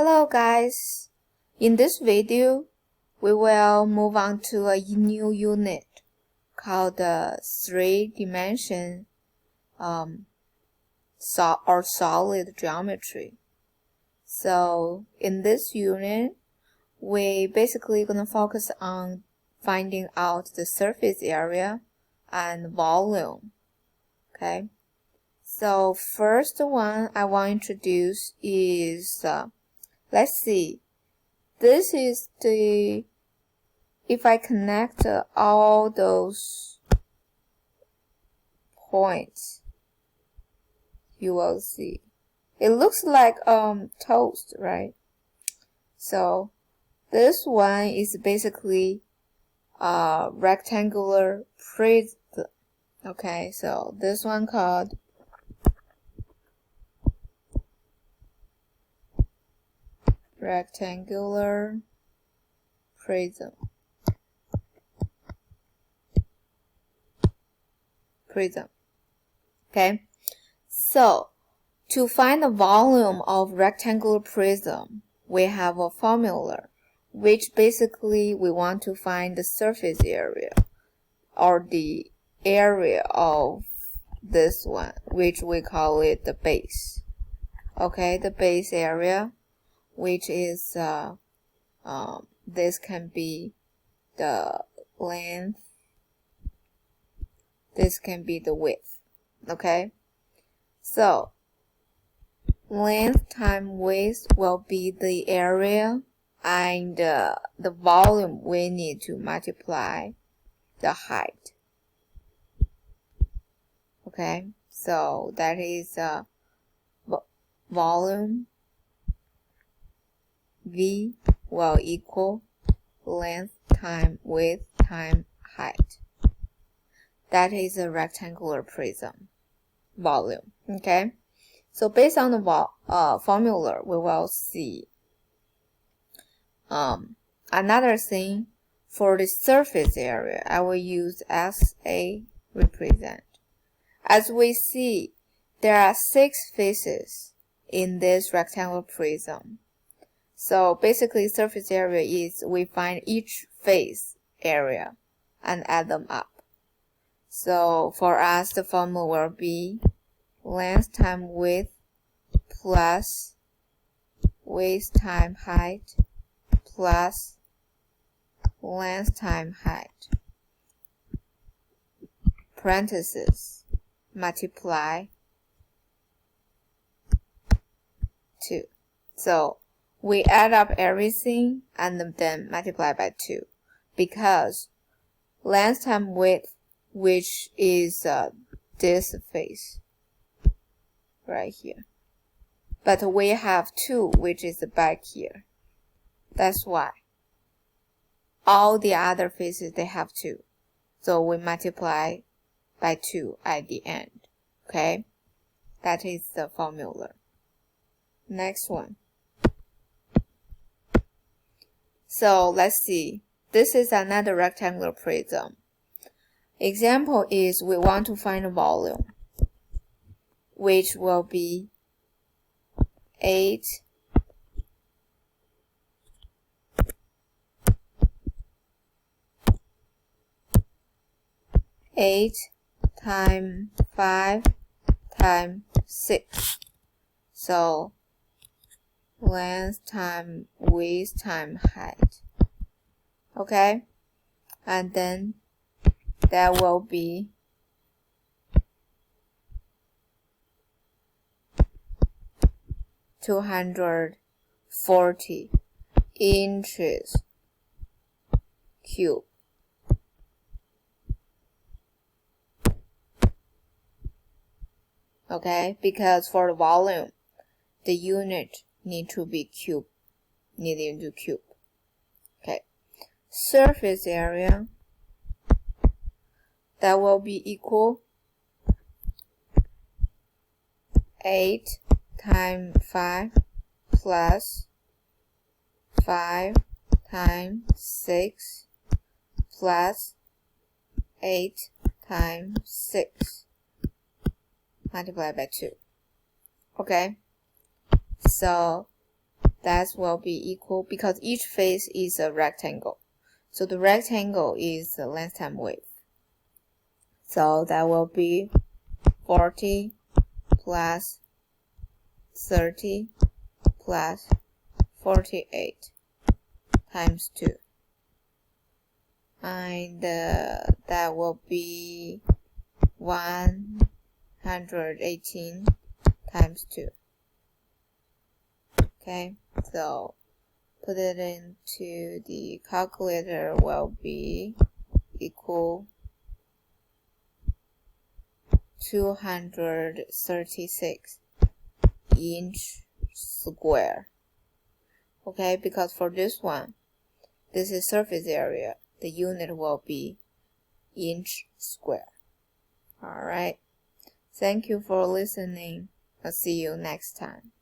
Hello guys, in this video we will move on to a new unit called the 3D solid geometry. So in this unit we basically gonna focus on finding out the surface area and volume. Okay, so first one I want to introduce is let's see, this is the, if I connect all those points, you will see. It looks like toast, right? So this one is basically a rectangular prism. Okay, so this one called rectangular prism. Okay, so to find the volume of rectangular prism, we have a formula, which basically we want to find the surface area or the area of this one, which we call it the base. Okay, the base area, which is this can be the length, this can be the width. Okay, so length times width will be the area, and the volume we need to multiply the height. Okay, so that is volume V will equal length times width times height. That is a rectangular prism volume. Okay, so based on the formula, we will see another thing. For the surface area, I will use SA represent. As we see, there are 6 faces in this rectangular prism. So basically, surface area is we find each face area and add them up. So for us, the formula will be length times width plus width times height plus length times height, parentheses, multiply 2. So we add up everything and then multiply by 2, because length times width, which is this face right here, but we have 2, which is back here. That's why all the other faces, they have 2, so we multiply by 2 at the end. Okay, that is the formula. Next one. So let's see, this is another rectangular prism. Example is we want to find a volume, which will be 8 times 5 times 6. So length times width times height. Okay, and then that will be 240 inches cube. Okay, because for the volume, the unit need to be cube, needing to cube. Okay, surface area, that will be equal 8 times 5 plus 5 times 6 plus 8 times 6 multiplied by 2. Okay, so that will be equal because each face is a rectangle. So the rectangle is the length times width. So that will be 40 plus 30 plus 48 times 2. And that will be 118 times 2. Okay, so put it into the calculator will be equal 236 inch square. Okay, because for this one, this is surface area, the unit will be inch square. Alright, thank you for listening. I'll see you next time.